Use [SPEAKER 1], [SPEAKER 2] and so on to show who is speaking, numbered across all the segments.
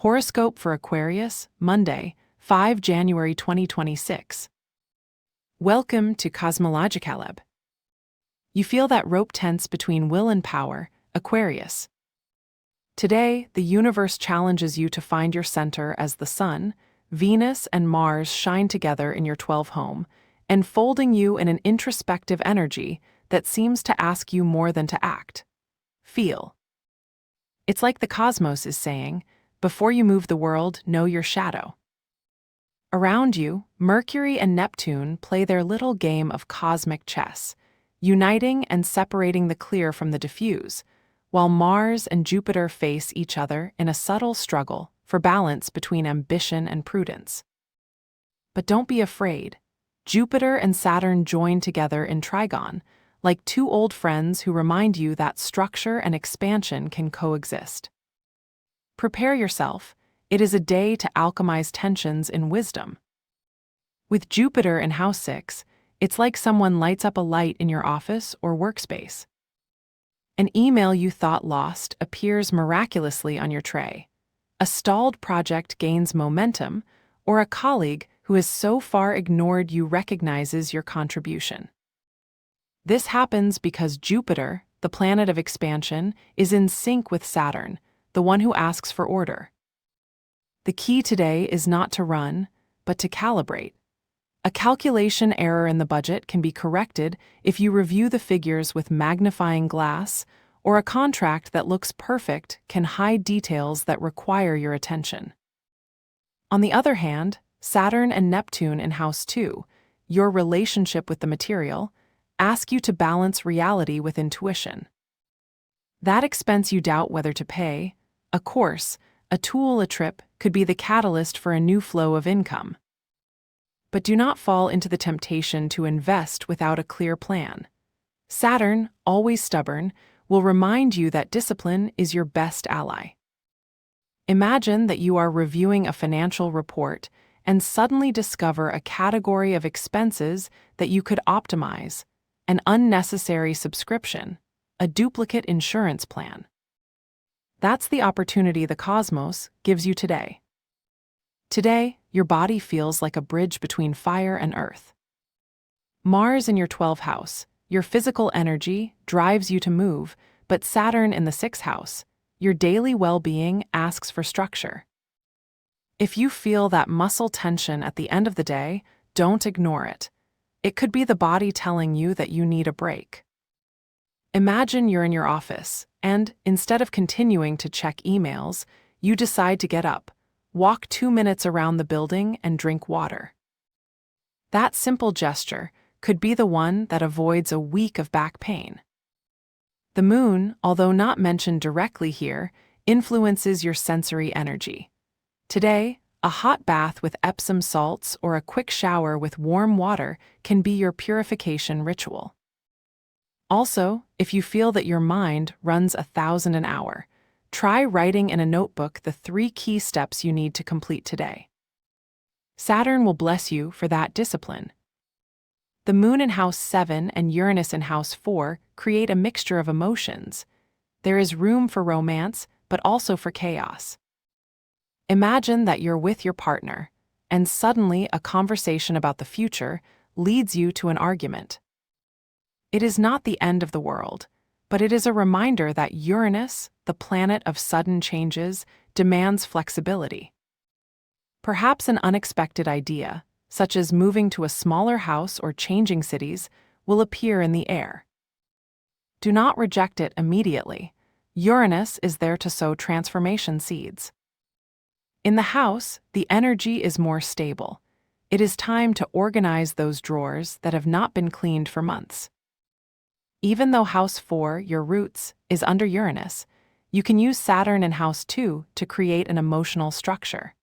[SPEAKER 1] Horoscope for Aquarius, Monday, 5 January 2026. Welcome to Cosmologicaleb. You feel that rope tense between will and power, Aquarius. Today, the universe challenges you to find your center as the Sun, Venus, and Mars shine together in your 12th home, enfolding you in an introspective energy that seems to ask you more than to act. Feel. It's like the cosmos is saying, before you move the world, know your shadow. Around you, Mercury and Neptune play their little game of cosmic chess, uniting and separating the clear from the diffuse, while Mars and Jupiter face each other in a subtle struggle for balance between ambition and prudence. But don't be afraid. Jupiter and Saturn join together in trigon, like two old friends who remind you that structure and expansion can coexist. Prepare yourself. It is a day to alchemize tensions in wisdom. With Jupiter in House 6, it's like someone lights up a light in your office or workspace. An email you thought lost appears miraculously on your tray. A stalled project gains momentum, or a colleague who has so far ignored you recognizes your contribution. This happens because Jupiter, the planet of expansion, is in sync with Saturn, the one who asks for order. The key today is not to run, but to calibrate. A calculation error in the budget can be corrected if you review the figures with magnifying glass, or a contract that looks perfect can hide details that require your attention. On the other hand, Saturn and Neptune in House 2, your relationship with the material, ask you to balance reality with intuition. That expense you doubt whether to pay, a course, a tool, a trip, could be the catalyst for a new flow of income. But do not fall into the temptation to invest without a clear plan. Saturn, always stubborn, will remind you that discipline is your best ally. Imagine that you are reviewing a financial report and suddenly discover a category of expenses that you could optimize, an unnecessary subscription, a duplicate insurance plan. That's the opportunity the cosmos gives you today. Today, your body feels like a bridge between fire and earth. Mars in your 12th house, your physical energy, drives you to move, but Saturn in the 6th house, your daily well-being, asks for structure. If you feel that muscle tension at the end of the day, don't ignore it. It could be the body telling you that you need a break. Imagine you're in your office, and instead of continuing to check emails, you decide to get up, walk 2 minutes around the building, and drink water. That simple gesture could be the one that avoids a week of back pain. The moon, although not mentioned directly here, influences your sensory energy. Today, a hot bath with Epsom salts or a quick shower with warm water can be your purification ritual. Also, if you feel that your mind runs 1,000 an hour, try writing in a notebook the 3 key steps you need to complete today. Saturn will bless you for that discipline. The moon in House 7 and Uranus in House 4 create a mixture of emotions. There is room for romance, but also for chaos. Imagine that you're with your partner, and suddenly a conversation about the future leads you to an argument. It is not the end of the world, but it is a reminder that Uranus, the planet of sudden changes, demands flexibility. Perhaps an unexpected idea, such as moving to a smaller house or changing cities, will appear in the air. Do not reject it immediately. Uranus is there to sow transformation seeds. In the house, the energy is more stable. It is time to organize those drawers that have not been cleaned for months. Even though House 4, your roots, is under Uranus, you can use Saturn in House 2 to create an emotional structure.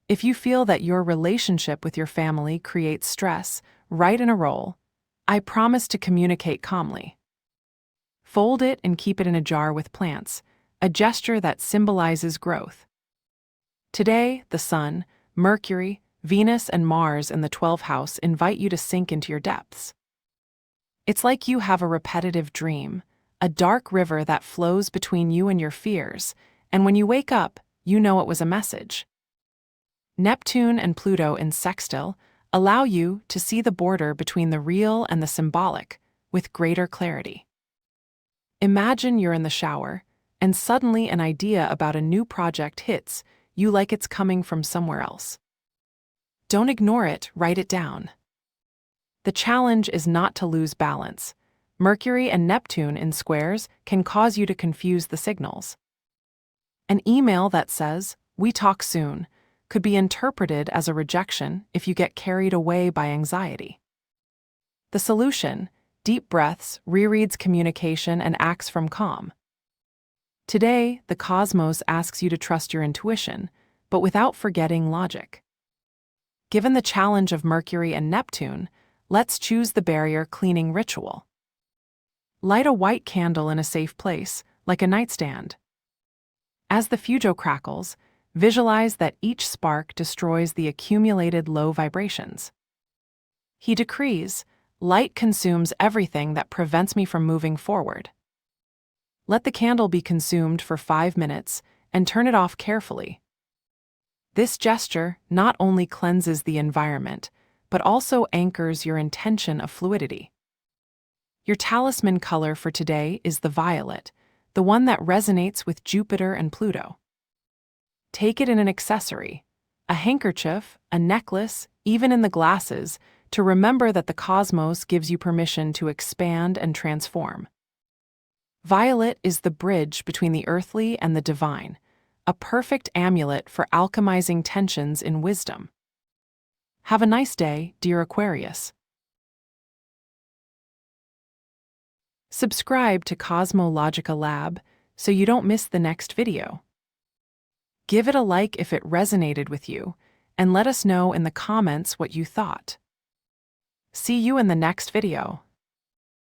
[SPEAKER 1] If you feel that your relationship with your family creates stress, write in a roll, "I promise to communicate calmly." Fold it and keep it in a jar with plants, a gesture that symbolizes growth. Today, the Sun, Mercury, Venus, and Mars in the 12th house invite you to sink into your depths. It's like you have a repetitive dream, a dark river that flows between you and your fears, and when you wake up, you know it was a message. Neptune and Pluto in sextile allow you to see the border between the real and the symbolic with greater clarity. Imagine you're in the shower, and suddenly an idea about a new project hits you like it's coming from somewhere else. Don't ignore it, write it down. The challenge is not to lose balance. Mercury and Neptune in squares can cause you to confuse the signals. An email that says, "We talk soon," could be interpreted as a rejection if you get carried away by anxiety. The solution: deep breaths, rereads communication, and acts from calm. Today, the cosmos asks you to trust your intuition, but without forgetting logic. Given the challenge of Mercury and Neptune, let's choose the barrier cleaning ritual. Light a white candle in a safe place, like a nightstand. As the fujo crackles, visualize that each spark destroys the accumulated low vibrations. He decrees, "Light consumes everything that prevents me from moving forward." Let the candle be consumed for 5 minutes and turn it off carefully. This gesture not only cleanses the environment, but also anchors your intention of fluidity. Your talisman color for today is the violet, the one that resonates with Jupiter and Pluto. Take it in an accessory, a handkerchief, a necklace, even in the glasses, to remember that the cosmos gives you permission to expand and transform. Violet is the bridge between the earthly and the divine, a perfect amulet for alchemizing tensions in wisdom. Have a nice day, dear Aquarius. Subscribe to Cosmologica Lab so you don't miss the next video. Give it a like if it resonated with you, and let us know in the comments what you thought. See you in the next video.